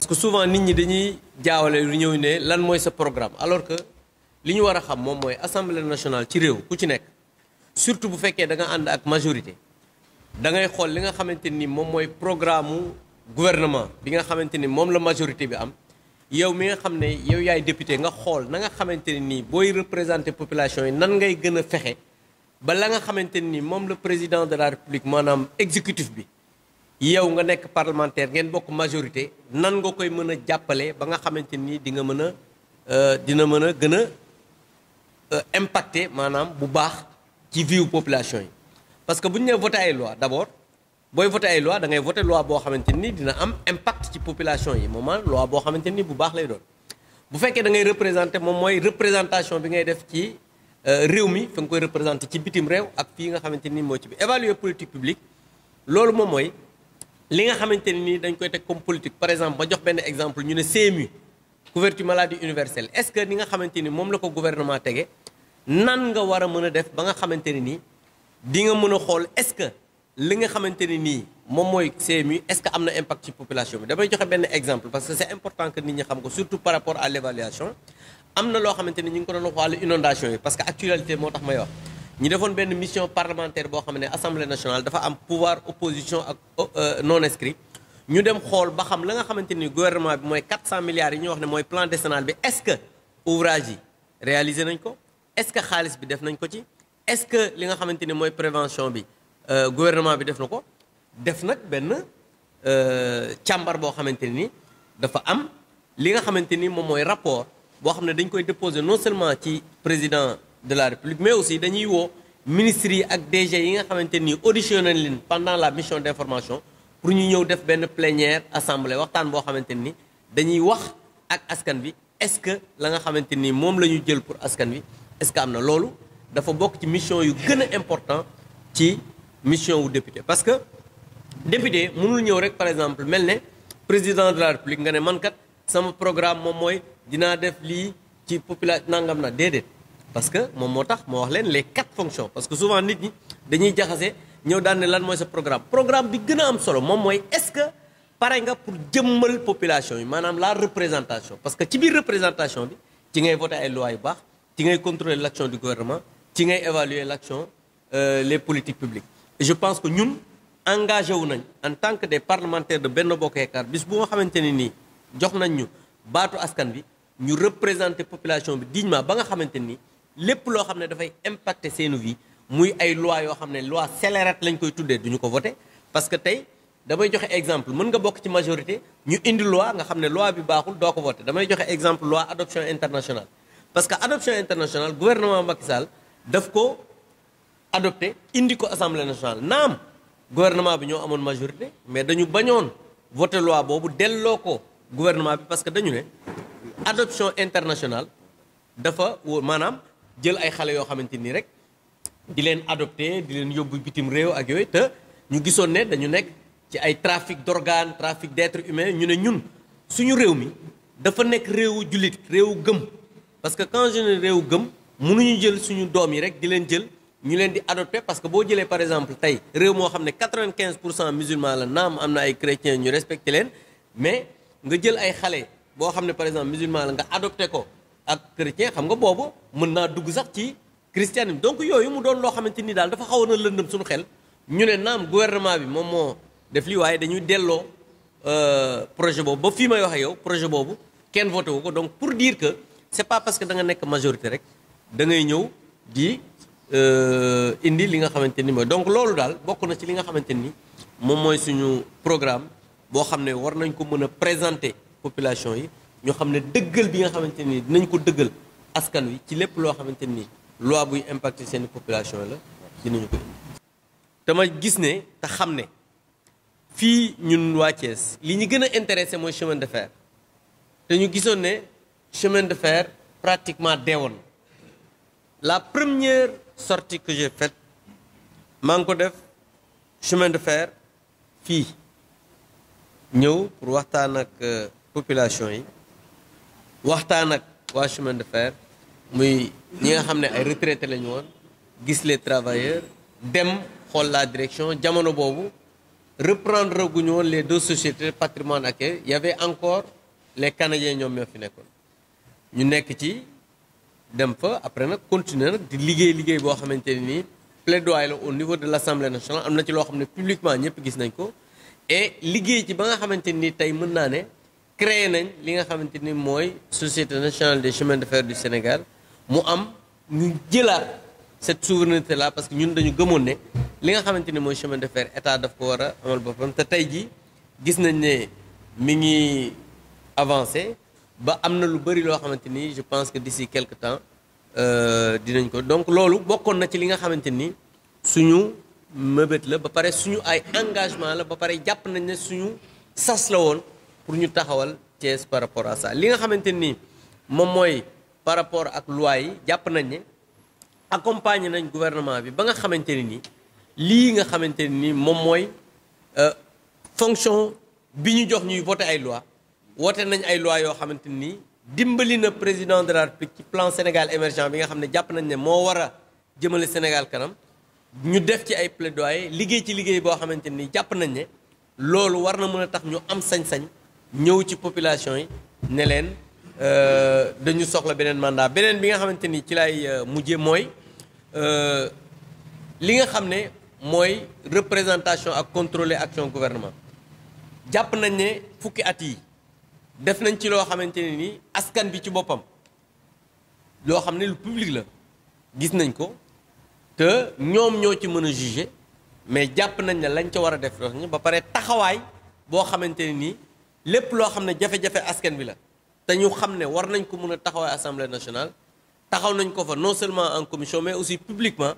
parce que souvent nit ñi dañuy jaawale lu ñëw ne lan mooy sa programme alors que li ñu war a xam moom mooy assemblée nationale ci réew ku ci nekk surtout bu fekkee da nga ànd ak majorité da ngay xool li nga xamante ni moom mooy programme mu gouvernement bi nga xamante ni moom la majorité bi am yow mi nga xam ne yow yaay député nga xool na nga xamante ne nii booy représenter population yi nan ngay gën a fexe ba la nga xamante ni moom le président de la république maanaam exécutif bi yow nga nekk parlementaire ngeen bokk majorité nan nga koy mën a jàppale ba nga xamante ni di nga mën a dina mën a gën a impacter maanaam bu baax ci vie population yi. parce que bu ñu nee voté ay loi d'abord booy voté ay loi da ngay voté loi boo xamante ni dina am impact ci population yi moom loi boo xamante ni bu baax lay doon bu fekkee da ngay représenté moom mooy représentation bi ngay def ci réew mi fa nga koy représenté ci bitim réew ak fii nga xamante ni moo ci bi évaluer politique publique loolu moom mooy li nga xamante ni dañ koy teg comme politique par exemple ma jox benn exemple ñu ne CMU couverture maladie universelle est-ce que ni nga xamante ni moom la ko gouvernement tege nan nga war a mën a def ba nga xamante ne nii di nga mën a xool est-ce que li nga xamante ne nii moom mooy CMU est-ce que am na impact ci population bi damay joxe benn exemple parce que c'est important que nit ñi xam ko surtout par rapport à l'évaluation am na loo xamante ni ñu ngi ko doon wax wàllu inondation yi parce que actualité moo tax may wax ñu defoon benn mission parlementaire boo xam ne assemblée nationale dafa am pouvoir opposition ak non inscrit ñu dem xool ba xam la nga xamante ni gouvernement bi mooy 400 milliards yi ñu wax ne mooy plan décennal bi est-ce que ouvrage yi réalisé nañ ko est-ce que xaalis bi def nañ ko ci est-ce que li nga xamante ni mooy prévention bi gouvernement bi def na ko def nag benn càmbar boo xamante ni dafa am li nga xamante ni moom mooy rapport boo xam ne dañ koy déposer non seulement ci président de la République mais aussi dañuy woo ministres yi ak DG yi nga xamante ni auditionné nañ leen pendant la mission d'information pour ñu ñëw def benn plénière assemblée waxtaan boo xamante ni dañuy wax ak askan bi est-ce que la nga xamante ni moom la ñu jël pour askan wi est-ce que am na loolu dafa bokk ci mission yu gën a important ci mission wu député parce que député mënul ñëw rek par exemple mel ne président de la République nga ne man kat sama programme moom mooy dinaa def lii ci population nangam na déedéet parce que moom moo tax moo wax leen les 4 fonctions parce que souvent nit ñi dañuy jaxase ñëw daan ne lan mooy sa programme bi gën a am solo moom mooy est-ce que pare nga pour jëmmal population yi maanaam la représentation parce que ci biir représentation bi ci ngay voter ay lois yu baax ci ngay contrôler l'action du gouvernement ci ngay évaluer l'action les politiques publiques et je pense que ñun engagé wu nañ en tant que des parlementaires de Benno Bokk Yaakaar bis bu nga xamante ne nii jox nañ ñu baatu askan bi ñu représenter population bi dignement ba nga xamante ni lépp loo xam ne dafay impacter seeni vie muy ay loi yoo xam ne loi scélérate lañ koy tuddee duñu ko voter parce que tey damay joxe exemple mën nga bokk ci majorité ñu indi loi nga xam ne loi bi baaxul doo ko voter damay joxe exemple loi adoption internationale parce que adoption internationale gouvernement Macky Sall daf ko adopté indi ko assemblée nationale naam gouvernement bi ñoo amoon majorité mais dañu bañoon voter loi boobu delloo ko gouvernement bi parce que dañu ne adoption internationale dafa maanaam jël ay xale yoo xamante nii rek di leen adopté di leen yóbbu bitim réew ak yooyu te ñu gisoon ne dañu nekk ci ay trafic d'organes trafic d'êtres humains ñu ne ñun suñu réew mi dafa nekk réewu jullit réewu gëm parce que quand je ne réewu gëm mënuñu jël suñu doom yi rek di leen jël ñu leen di adopté parce que boo jëlee par exemple tey réew moo xam ne 95% musulmans la naam am na ay chrétiens ñu respecté leen mais nga jël ay xale boo xam ne par exemple musulman la nga adopté ko ak chrétien xam nga boobu mën naa dugg sax ci christianisme donc yooyu mu doon loo xamante ni daal dafa xawoon a lëndëm suñu xel ñu ne naam gouvernement bi moom moo def lii waaye dañuy delloo projet boobu ba fii may wax ak yow projet boobu kenn voté wu ko donc pour dire que c'est pas parce que da nga nekk majorité rek da ngay ñëw di indi li nga xamante ni mooy donc loolu daal bokk na ci li nga xamante ni moom mooy suñu programme boo xam ne war nañ ko mën a présenter population yi ñoo xam ne dëggal bi nga xamante ni dinañ ko dëggal askan wi ci lépp loo xamante ni loi buy impacter seen population la dinañu ko indi. dama gis ne te xam ne fii ñun waa Thiès li ñu gën a intéressé mooy chemin de fer te ñu gisoon ne chemin de fer pratiquement deewoon la première sortie que j'ai faite maa ngi ko def chemin de fer fii ñëw pour waxtaan ak population yi waxtaan ak waa chemin de fer muy ñi nga xam ne ay retraités lañu woon gis les travailleurs dem xool la direction jamono boobu reprendre guñu woon les 2 sociétés patrimoine ak il y avait encore les Canadiens ñoom ñoo fi nekkoon ñu nekk ci dem fa après nag continuer nag di liggéey boo xamante ne nii plaidoyer la au niveau de l'Assemblée nationale am na ci loo xam ne publiquement ñëpp gis nañ ko et liggéey ci ba nga xamante ni tey mën naa ne créé nañ li nga xamante ni mooy Société nationale des chemins de fer du Sénégal mu am ñu jëlaat cette souveraineté là parce que ñun dañu gëmoon ne li nga xamante ni mooy chemin de fer état daf ko war a amal boppam te tey ji gis nañ ne mi ngi avancé ba am na lu bëri loo xamante ni je pense que d'ici quelque temps dinañ ko donc loolu bokkoon na ci li nga xamante ni suñu mëbët la ba pare suñu ay engagement la ba pare jàpp nañ ne suñu sas la woon pour ñu taxawal Thiès par rapport à ça li nga xamante ni moom mooy par rapport ak loi yi jàpp nañ ne accompagner nañ gouvernement bi ba nga xamante ne ni lii nga xamante ne ni moom mooy fonction bi ñu jox ñuy voter ay loi woote nañ ay loi yoo xamante ni dimbali na président de la République ci plan Sénégal émergent bi nga xam ne jàpp nañ ne moo war a jëmale Sénégal kanam ñu def ci ay plaidoyer liggéey ci liggéey boo xamante ni jàpp nañ ne loolu war na mën a tax ñu am sañ-sañ ñëw ci population yi ne leen dañu soxla beneen mandat beneen bi nga xamante ni ci lay mujje mooy li nga xam ne mooy représentation ak contrôler action gouvernement jàpp nañ ne fukki at yi def nañ ci loo xamante ne ni askan bi ci boppam loo xam ne lu public la gis nañ ko te ñoom ñoo ci mën a juger mais jàpp nañ ne lañ ca war a def ba pare taxawaay boo xamante ne nii lépp loo xam ne jafe-jafe askan bi la te ñu xam ne war nañ ko mën a taxawaay assemblée nationale taxaw nañ ko fa non seulement en commission mais aussi publiquement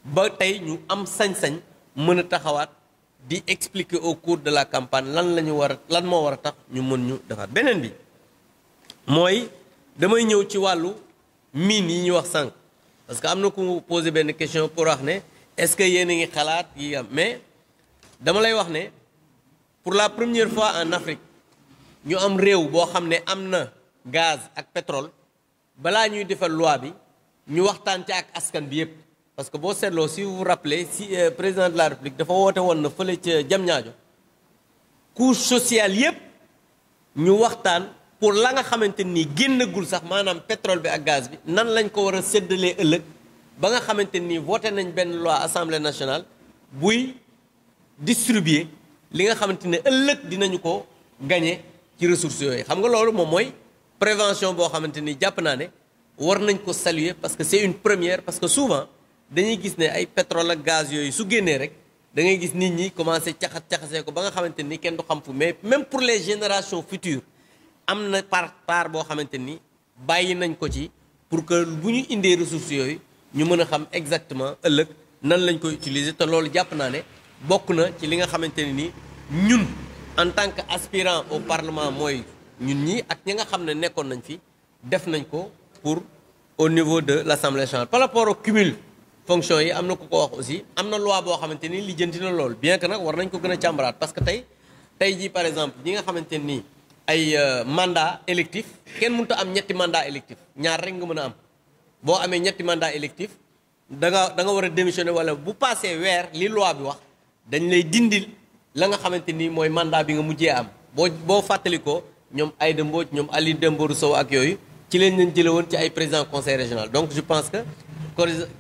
ba tey ñu am sañ-sañ mën a taxawaat di expliquer au cours de la campagne lan la ñu war a lan moo war a tax ñu mën ñu defaat beneen bi mooy damay ñëw ci wàllu mine yi ñu wax sànq parce que am na ku posé benn question pour wax ne est-ce que yéen a ngi xalaat yi am mais dama lay wax ne pour la première fois en Afrique ñu am réew boo xam ne am na gaz ak pétrole balaa ñuy defal loi bi ñu waxtaan ci ak askan bi yépp parce que boo seetloo si vous vous rappelez si président de la République dafa woote woon na fële ca Diamniadio couche sociale yépp ñu waxtaan pour la nga xamante ni génnagul sax maanaam pétrole bi ak gaz bi nan lañ ko war a séddalee ëllëg ba nga xamante ni voté nañ benn loi assemblée nationale buy distribuer li nga xamante ne ëllëg dinañu ko gagné ci ressources yooyu xam nga loolu moom mooy prévention boo xamante ni jàpp naa ne war nañ ko saluer parce que c'est une première parce que souvent dañuy gis ne ay pétrole ak gaz yooyu su génnee rek da ngay gis nit ñi commencé caxasee ko ba nga xamante ni kenn du xam fu mais même pour les générations futures am na part boo xamante ni bàyyi nañ ko ci pour que bu ñu indee ressources yooyu ñu mën a xam exactement ëllëg nan lañ koy utiliser te loolu jàpp naa ne bokk na ci li nga xamante ne ni ñun en tant que aspirant au parlement mooy ñun ñi ak ñi nga xam ne nekkoon nañ fi def nañ ko pour au niveau de l'Assemblée nationale par rapport au cumul fonction yi am na ku ko wax aussi am na loi boo xamante ni lijjanti na loolu bien que nag war nañ ko gën a càmbaraat parce que tey jii par exemple ñi nga xamante ni ay mandat électif kenn mënut a am ñetti mandat électif ñaar rek nga mën a am boo amee ñetti mandat électif da nga war a démissionner wala bu passé weer li loi bi wax dañ lay dindil la nga xamante ni mooy mandat bi nga mujjee am boo fàttalikoo ñoom Aïda Mbodj ñoom Ali Dembourou Sow ak yooyu ci leen leen jële woon ci ay président conseil régional donc je pense que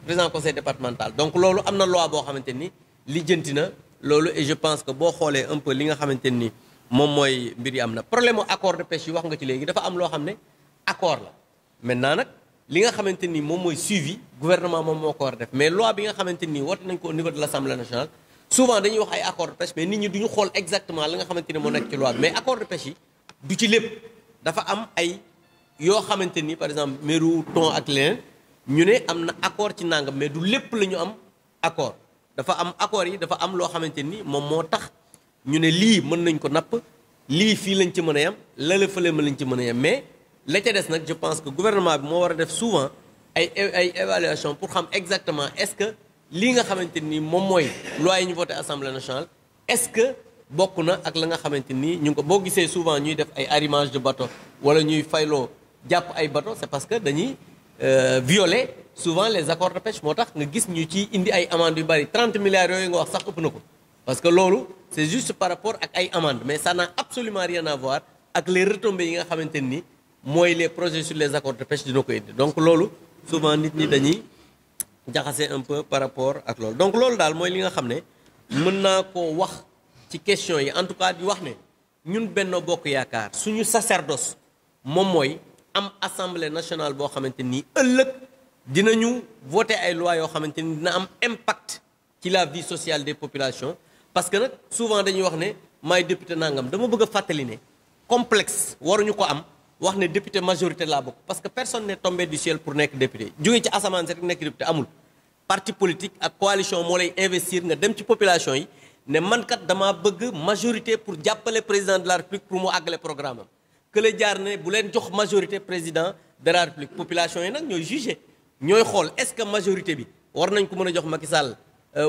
président conseil départemental donc loolu am na loi boo xamante ni lijjanti na loolu et je pense que boo xoolee un peu li nga xamante ni moom mooy mbir yi am na problème accord de pêche yi wax nga ci léegi dafa am loo xam ne accord la maintenant nag li nga xamante ni moom mooy suivi gouvernement moom moo ko war a def mais loi bi nga xamante ni woote nañ ko au niveau de l'Assemblée nationale souvent dañuy wax ay accord de pêche mais nit ñi duñu xool exactement li nga xamante ni moo nekk ci loi bi mais accord de pêche yi du ci lépp dafa am ay yoo xamante ni par exemple meru thon ak leneen ñu ne am na accord ci nangam mais du lépp la ñu am accord dafa am accord yi dafa am loo xamante ni moom moo tax ñu ne lii mën nañ ko napp lii fii lañ ci mën a yem lala fële ma lañ ci mën a yem mais la ca des nag je pense que gouvernement bi moo war a def souvent ay évaluation pour xam exactement est-ce que lii nga xamante ni moom mooy loi yi ñu voté assemblée nationale est-ce que bokk na ak la nga xamante ni ñu ngi ko boo gisee souvent ñuy def ay arrimage de bateau wala ñuy fayloo jàpp ay bateau c'est parce que dañuy violer souvent les accords de pêche moo tax nga gis ñu ci indi ay amendes yu bari 30 milliards yooyu nga wax sax ëpp na ko parce que loolu c'est juste par rapport ak ay amendes mais ça n'a absolument rien à voir ak les retombées yi nga xamante ni mooy les projets sur les accords de pêche dina ko indi donc loolu souvent nit ñi dañuy jaxase un peu par rapport ak loolu donc loolu daal mooy li nga xam ne mën naa koo wax ci question yi en tout cas di wax ne ñun Benno Bokk Yaakaar suñu sacerdoce moom mooy am assemblée nationale boo xamante ni ëllëg dinañu voter ay lois yoo xamante ni dina am impact ci la vie sociale des populations parce que nag souvent dañuy wax ne maay député nangam dama bëgg a fàttali ne complexe waruñu ko am wax ne député majorité laa bokk parce que personne n'est tombé du ciel pour nekk député jóge ci asamaan si rek nekk député amul parti politique ak coalition moo lay investir nga dem ci population yi ne man kat damaa bëgg majorité pour jàppale président de la république pour mu àggale programme am que la jaar ne bu leen jox majorité président de la république population yi nag ñooy jugé ñooy xool est-ce que majorité bi war nañ ko mën a jox Macky Sall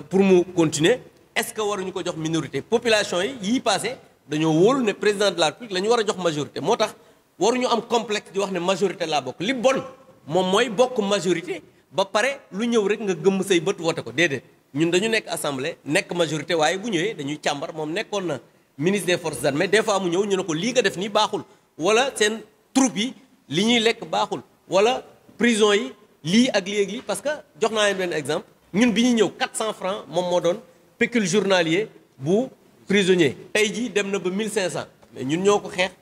pour mu continuer est-ce que waruñu ko jox minorité population yi yii passé dañoo wóolu ne président de la république la ñu war a jox majorité moo tax waruñu am complexe di wax ne majorité laa bokk li bon moom mooy bokk majorité ba pare lu ñëw rek nga gëmm say bët wote ko déedéet ñun dañu nekk assemblée nekk majorité waaye bu ñëwee dañuy càmbar moom nekkoon na ministre des forces armées des fois mu ñëw ñu ne ko lii nga def nii baaxul wala seen troupe yi li ñuy lekk baaxul wala prison yi lii ak lii parce que jox naa leen benn exemple ñun bi ñuy ñëw 400 francs moom moo doon pécule journalier bu prisonnier tey jii dem na ba 1500 mais ñun ñoo ko xeex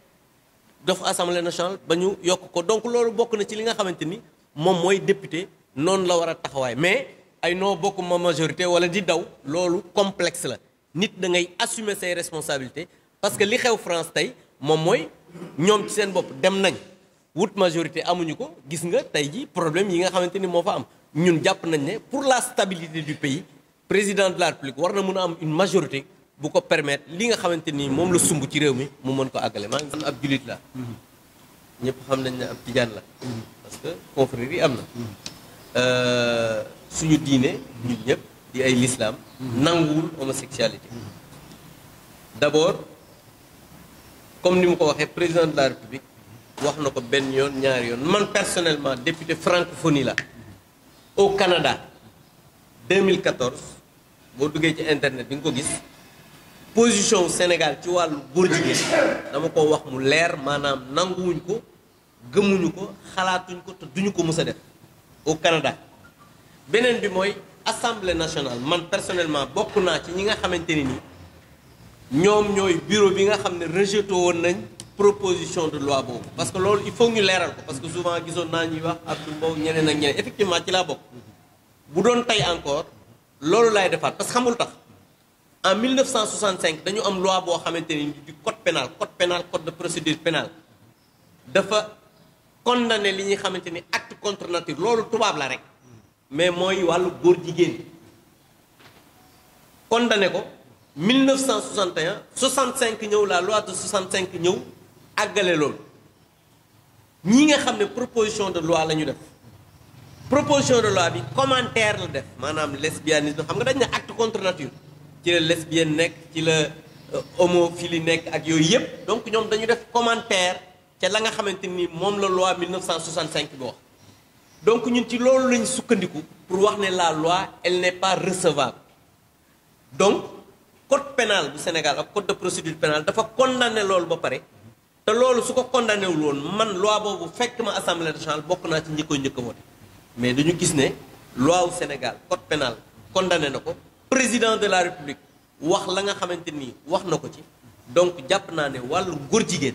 def assemblée nationale ba ñu yokk ko donc loolu bokk na ci li nga xamante ni moom mooy député noonu la war a taxawaay mais ay noo bokk ma majorité wala di daw loolu complexe la nit da ngay assumer say responsabilités parce que li xew France tey moom mooy ñoom ci seen bopp dem nañ wut majorité amuñu ko gis nga tey ji problème yi nga xamante ni moo fa am ñun jàpp nañ ne pour la stabilité du pays président de la République war na mën a am une majorité bu ko permettre li nga xamante ni moom la sumb ci réew mi mu mën ko àggale maa ngi ab julit la ñëpp xam nañ ne ab tijaan la parce que confrérie yi am na suñu diine ñun ñëpp di ay l'islam nanguwul homosexualité d'abord comme ni mu ko waxee président de la République wax na ko benn yoon ñaari yoon man personnellement député francophonie la au Canada 2014 boo duggee ci internet di nga ko gis position wu Sénégal ci wàllu góor jigéen dama ko wax mu leer maanaam nanguwuñ ko gëmuñu ko xalaatuñ ko te duñu ko mës a def au Canada beneen bi mooy assemblée nationale man personnellement bokk naa ci ñi nga xamante ni nii ñoom ñooy bureau bi nga xam ne rejeté woon nañ proposition de loi boobu parce que loolu il faut ñu leeral ko parce que souvent gisoon naa ñuy wax Abdou Mbow ñeneen ak ñeneen effectivement ci laa bokk bu doon tey encore loolu laay defaat parce que xamul tax en 1965 dañu am loi boo xamante ni du code pénal code de procédure pénale dafa condamné li ñuy xamante ni acte contre nature loolu tubaab la rek mais mooy wàllu góor jigéen condamné ko 1961 65 ñëw la loi de 65 ñëw àggale loolu ñi nga xam ne proposition de loi la ñu def proposition de loi bi commentaire la def maanaam lesbianisme xam nga dañ ne acte contre nature ci la lesbienne nekk ci la homophilie nekk ak yooyu yëpp donc ñoom dañu def commentaire ca la nga xamante ni moom la loi 1965 bi wax donc ñun ci loolu lañ sukkandiku pour wax ne la loi elle n'est pas recevable donc code pénal bu Sénégal ak code de procédure pénale dafa condamné loolu ba pare te loolu su ko condamné wul woon man loi boobu fekk ma assemblée nationale bokk naa ci ñi koy njëkk a voté mais dañu gis ne loi wu Sénégal code pénal condamné na ko président de la république wax la nga xamante ni wax na ko ci donc jàpp naa ne wàllu góor jigéen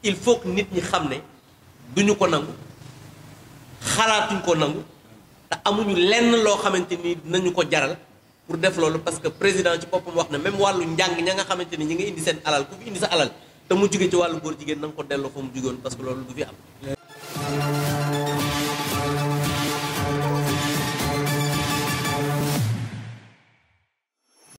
il faut que nit ñi xam ne duñu ko nangu xalaatuñ ko nangu te amuñu lenn loo xamante ni dinañu ko jaral pour def loolu parce que président ci boppam wax na même wàllu njàng ña nga xamante ni ñi nga indi seen alal ku fi indi sa alal te mu jóge ci wàllu góor jigéen na nga ko delloo fa mu jógoon parce que loolu du fi am